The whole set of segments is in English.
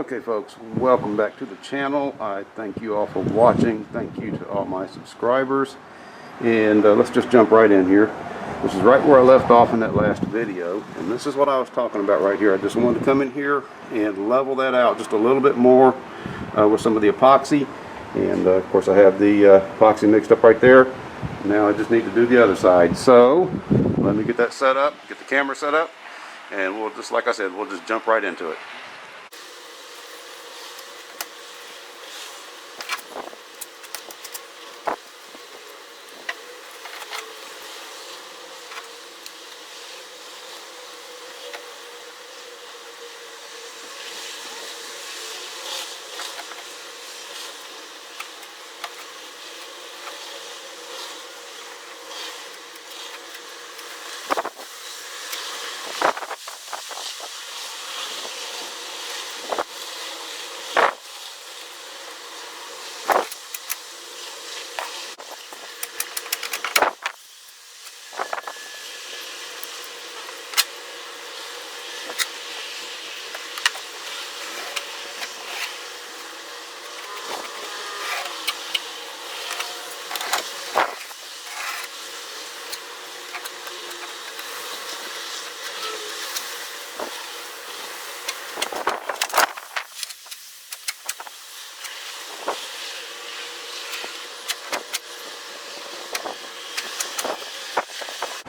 Okay folks, welcome back to the channel. I thank you all for watching. Thank you to all my subscribers. And let's just jump right in here. This is right where I left off in that last video. And this is what I was talking about right here. I just wanted to come in here and level that out just a little bit more with some of the epoxy. And of course I have the epoxy mixed up right there. Now I just need to do the other side. So let me get that set up, get the camera set up. And we'll just, like I said, we'll just jump right into it.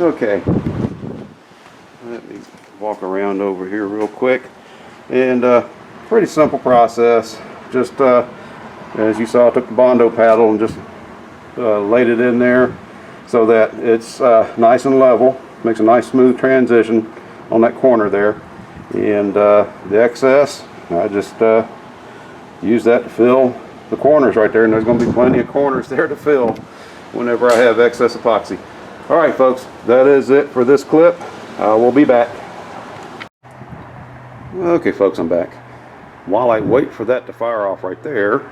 Okay, let me walk around over here real quick. And pretty simple process. Just as you saw, I took the Bondo paddle and just laid it in there so that it's nice and level. Makes a nice smooth transition on that corner there. And the excess, I just use that to fill the corners right there. And there's going to be plenty of corners there to fill whenever I have excess epoxy. Alright folks, that is it for this clip. We'll be back. Okay folks, I'm back. While I wait for that to fire off right there,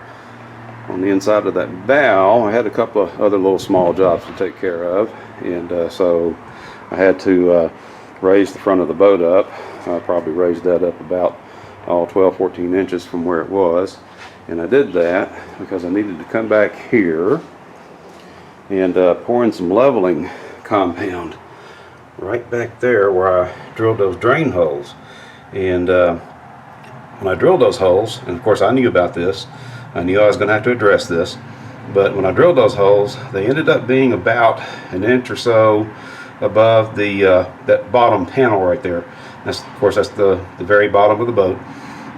on the inside of that bow, I had a couple of other little small jobs to take care of. And so I had to raise the front of the boat up. I probably raised that up about 12-14 inches from where it was. And I did that because I needed to come back here and pour in some leveling compound right back there where I drilled those drain holes. And when I drilled those holes, and of course I knew about this, I knew I was going to have to address this, but when I drilled those holes, they ended up being about an inch or so above the that bottom panel right there. That's, of course, that's the very bottom of the boat.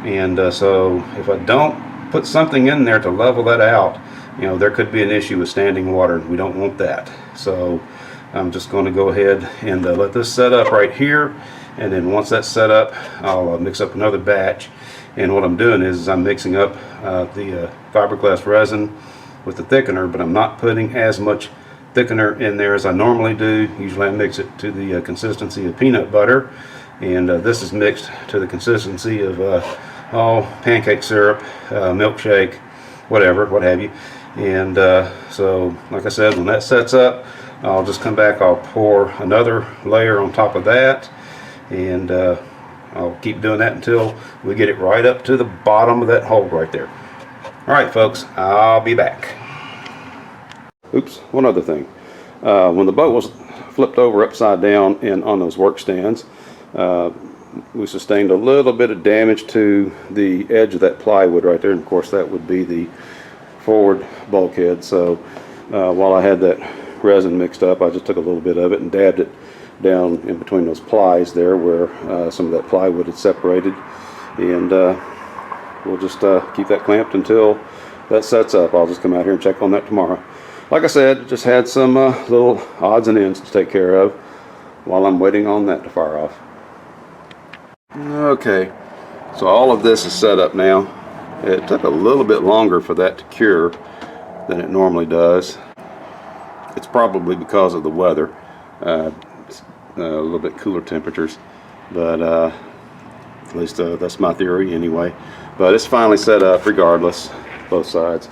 And so if I don't put something in there to level that out, you know, there could be an issue with standing water. We don't want that. So I'm just going to go ahead and let this set up right here. And then once that's set up, I'll mix up another batch. And what I'm doing is I'm mixing up the fiberglass resin with the thickener, but I'm not putting as much thickener in there as I normally do. Usually I mix it to the consistency of peanut butter. And this is mixed to the consistency of pancake syrup, milkshake, whatever, what have you. And so like I said, when that sets up, I'll just come back, I'll pour another layer on top of that, and I'll keep doing that until we get it right up to the bottom of that hole right there. Alright folks, I'll be back. Oops, one other thing. When the boat was flipped over upside down and on those work stands, we sustained a little bit of damage to the edge of that plywood right there, and of course that would be the forward bulkhead. So while I had that resin mixed up, I just took a little bit of it and dabbed it down in between those plies there where some of that plywood had separated. And we'll just keep that clamped until that sets up. I'll just come out here and check on that tomorrow. Like I said, just had some little odds and ends to take care of while I'm waiting on that to fire off. Okay, so all of this is set up now. It took a little bit longer for that to cure than it normally does. It's probably because of the weather. It's a little bit cooler temperatures, but at least that's my theory anyway. But it's finally set up regardless, both sides.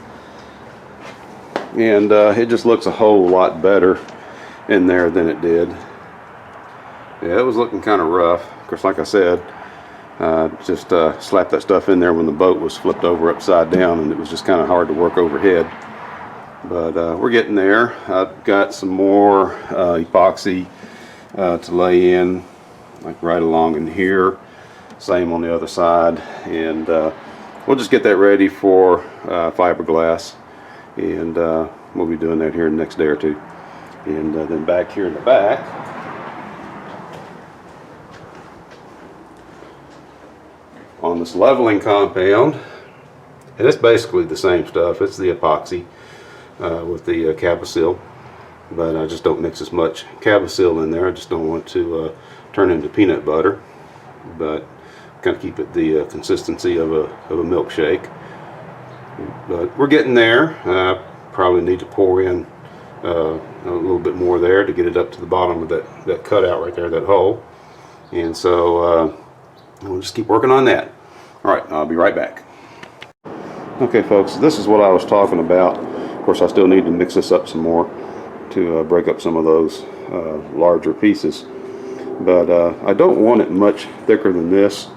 And it just looks a whole lot better in there than it did. Yeah, it was looking kind of rough. Of course, like I said, Just slapped that stuff in there when the boat was flipped over upside down, and it was just kind of hard to work overhead. But we're getting there. I've got some more epoxy to lay in, like right along in here. Same on the other side, and we'll just get that ready for fiberglass, and we'll be doing that here in the next day or two. And then back here in the back, on this leveling compound, and it's basically the same stuff. It's the epoxy with the Cabosil, but I just don't mix as much Cabosil in there. I just don't want to turn into peanut butter, but kind of keep it the consistency of a milkshake. But we're getting there. Probably need to pour in a little bit more there to get it up to the bottom of that cutout right there, that hole. And so we'll just keep working on that. All right, I'll be right back. Okay, folks, this is what I was talking about. Of course, I still need to mix this up some more to break up some of those larger pieces. But I don't want it much thicker than this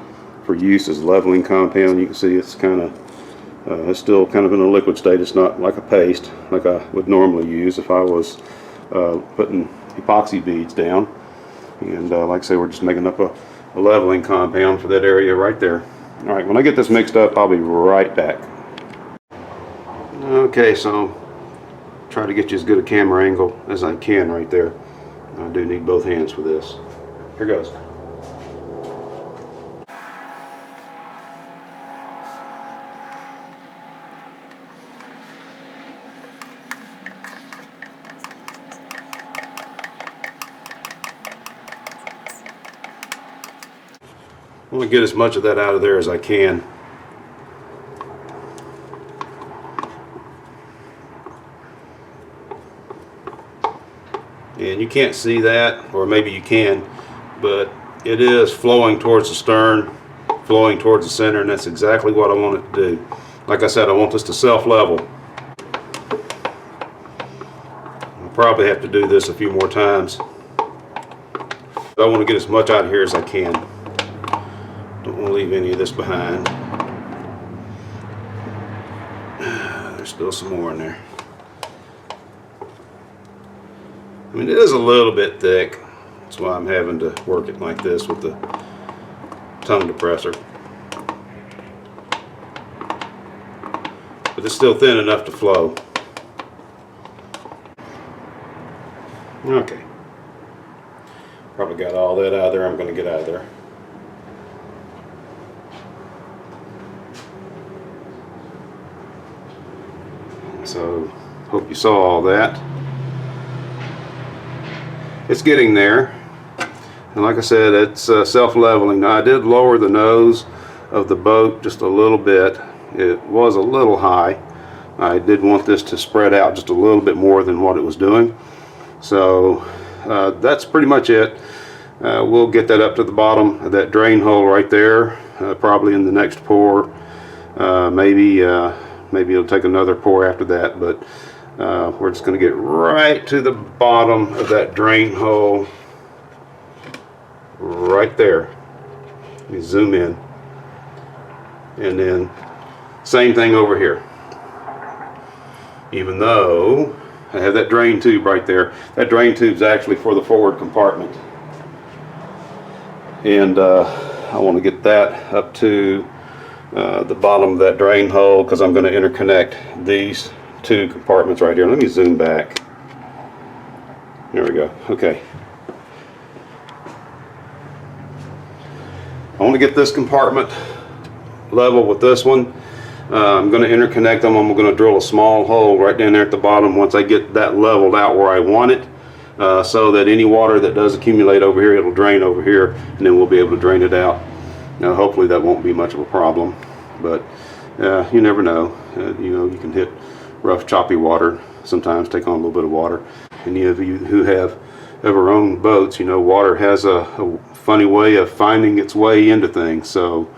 for use as leveling compound. You can see it's kind of it's still kind of in a liquid state. It's not like a paste like I would normally use if I was putting epoxy beads down. And like I say, we're just making up a leveling compound for that area right there. All right, when I get this mixed up, I'll be right back. Okay, so try to get you as good a camera angle as I can right there. I do need both hands for this. Here goes. I want to get as much of that out of there as I can. And you can't see that, or maybe you can, but it is flowing towards the stern, flowing towards the center, and that's exactly what I want it to do. Like I said, I want this to self-level. I'll probably have to do this a few more times. I want to get as much out of here as I can. Don't want to leave any of this behind. There's still some more in there. I mean, it is a little bit thick. That's why I'm having to work it like this with the tongue depressor. But it's still thin enough to flow. Okay. Probably got all that out of there. I'm going to get out of there. So, hope you saw all that. It's getting there, and like I said, it's self-leveling. Now, I did lower the nose of the boat just a little bit. It was a little high. I did want this to spread out just a little bit more than what it was doing. So that's pretty much it. We'll get that up to the bottom of that drain hole right there, probably in the next pour. Maybe it'll take another pour after that, but we're just going to get right to the bottom of that drain hole right there. Let me zoom in, and then same thing over here. Even though I have that drain tube right there, that drain tube is actually for the forward compartment, and I want to get that up to the bottom of that drain hole, because I'm going to interconnect these two compartments right here. Let me zoom back. There we go. Okay. I want to get this compartment level with this one. I'm going to interconnect them. I'm going to drill a small hole right down there at the bottom once I get that leveled out where I want it, so that any water that does accumulate over here, it'll drain over here, and then we'll be able to drain it out. Now, hopefully that won't be much of a problem, but you never know. You know, you can hit rough, choppy water, sometimes take on a little bit of water. Any of you who have ever owned boats, you know water has a funny way of finding its way into things, so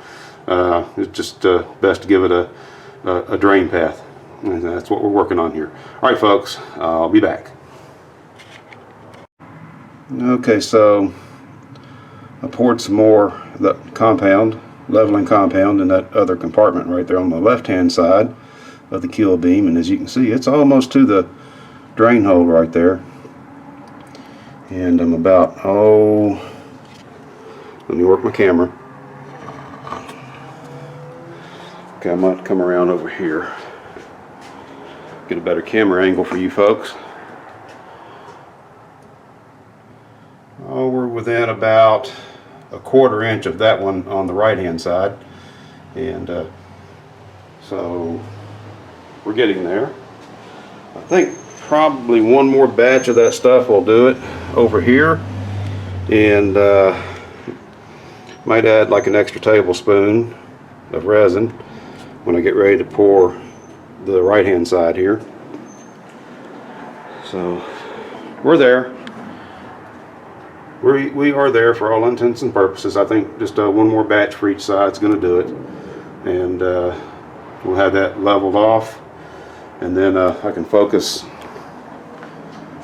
it's just best to give it a drain path, and that's what we're working on here. All right, folks, I'll be back. Okay, so I poured some more of that compound leveling compound in that other compartment right there on the left hand side of the keel beam, and as you can see, it's almost to the drain hole right there. And I'm about, let me work my camera. Okay, I might come around over here, get a better camera angle for you folks. Oh, we're within about a 1/4 inch of that one on the right hand side, and so we're getting there. I think probably one more batch of that stuff will do it over here, and might add like an extra tablespoon of resin when I get ready to pour the right hand side here. So we're there. We are there for all intents and purposes. I think just one more batch for each side is going to do it, and we'll have that leveled off, and then I can focus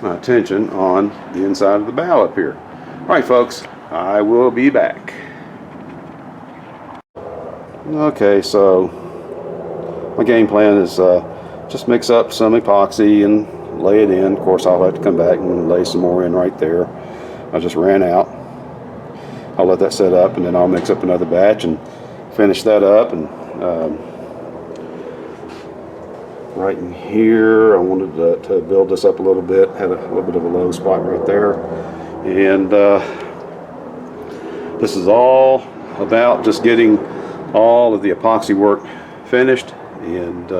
my attention on the inside of the bow up here. Alright folks, I will be back. Okay, so my game plan is just mix up some epoxy and lay it in. Of course, I'll have to come back and lay some more in right there. I just ran out. I'll let that set up, and then I'll mix up another batch and finish that up. And right in here, I wanted to build this up a little bit. Had a little bit of a low spot right there, and this is all about just getting all of the epoxy work finished, and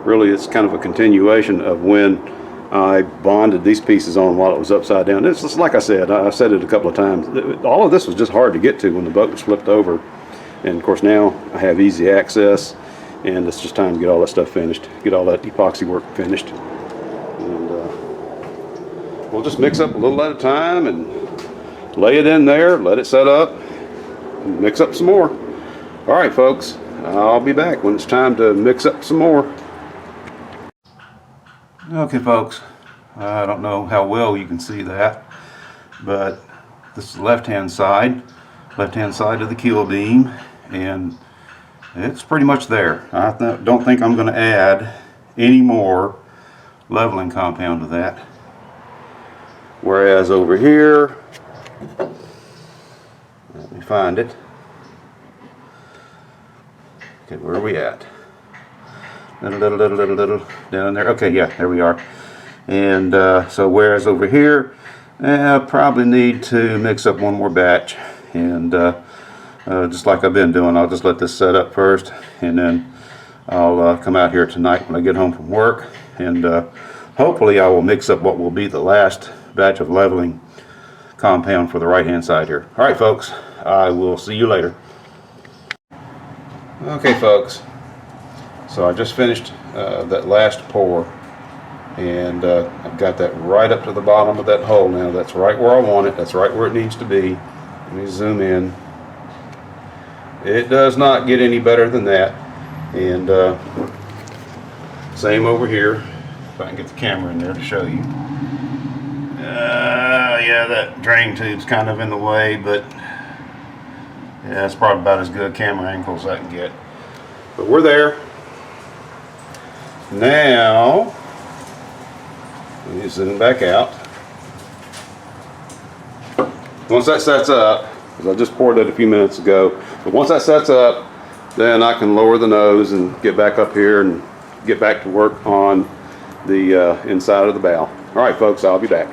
really it's kind of a continuation of when I bonded these pieces on while it was upside down. It's just like I said it a couple of times, all of this was just hard to get to when the boat was flipped over, and of course now I have easy access, and it's just time to get all that stuff finished, get all that epoxy work finished, and we'll just mix up a little at a time and lay it in there, let it set up, and mix up some more. Alright folks, I'll be back when it's time to mix up some more. Okay folks, I don't know how well you can see that, but this is the left hand side of the keel beam, and it's pretty much there. I don't think I'm going to add any more leveling compound to that. Whereas over here, let me find it. Okay, where are we at? Little down there. Okay, yeah, there we are. And so whereas over here, I probably need to mix up one more batch, and just like I've been doing, I'll just let this set up first, and then I'll come out here tonight when I get home from work, and hopefully I will mix up what will be the last batch of leveling compound for the right hand side here. Alright folks, I will see you later. Okay folks, so I just finished that last pour, and I've got that right up to the bottom of that hole now. That's right where I want it. That's right where it needs to be. Let me zoom in. It does not get any better than that. And same over here. If I can get the camera in there to show you. Yeah, that drain tube's kind of in the way, but yeah, it's probably about as good camera angle as I can get. But we're there. Now, let me zoom back out. Once that sets up, because I just poured it a few minutes ago, but once that sets up, then I can lower the nose and get back up here and get back to work on the inside of the bow. Alright folks, I'll be back.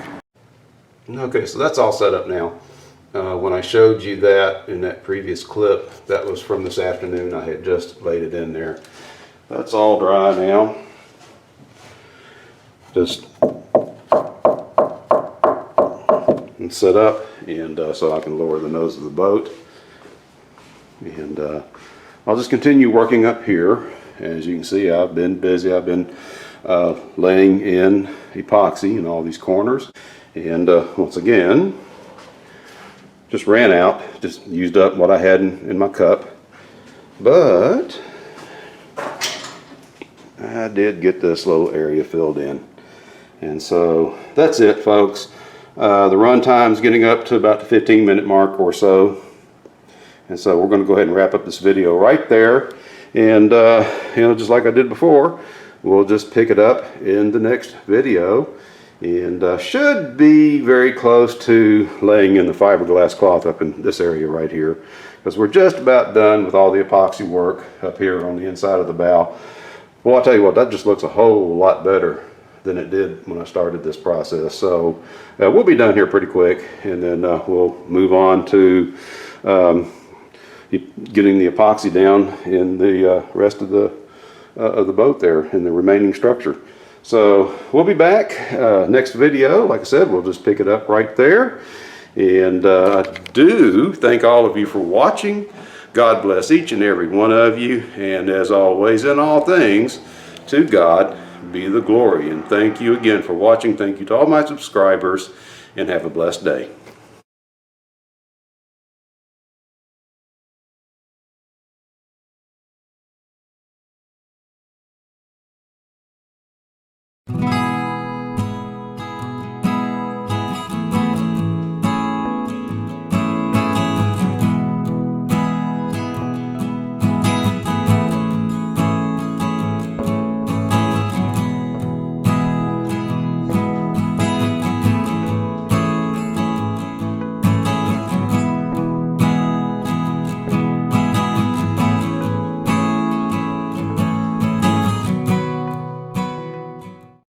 Okay, so that's all set up now. When I showed you that in that previous clip, that was from this afternoon. I had just laid it in there. That's all dry now. Just set up, and so I can lower the nose of the boat. And I'll just continue working up here. As you can see, I've been busy. I've been laying in epoxy in all these corners. And once again, just ran out, just used up what I had in my cup. But I did get this little area filled in. And so that's it, folks. The run time's getting up to about the 15-minute mark or so. And so we're going to go ahead and wrap up this video right there. And just like I did before, we'll just pick it up in the next video. And should be very close to laying in the fiberglass cloth up in this area right here, because we're just about done with all the epoxy work up here on the inside of the bow. Well, I'll tell you what, that just looks a whole lot better than it did when I started this process. So we'll be done here pretty quick, and then we'll move on to getting the epoxy down in the rest of the boat there in the remaining structure. So we'll be back next video. Like I said, we'll just pick it up right there. And I do thank all of you for watching. God bless each and every one of you. And as always, in all things, to God be the glory. And thank you again for watching. Thank you to all my subscribers, and have a blessed day.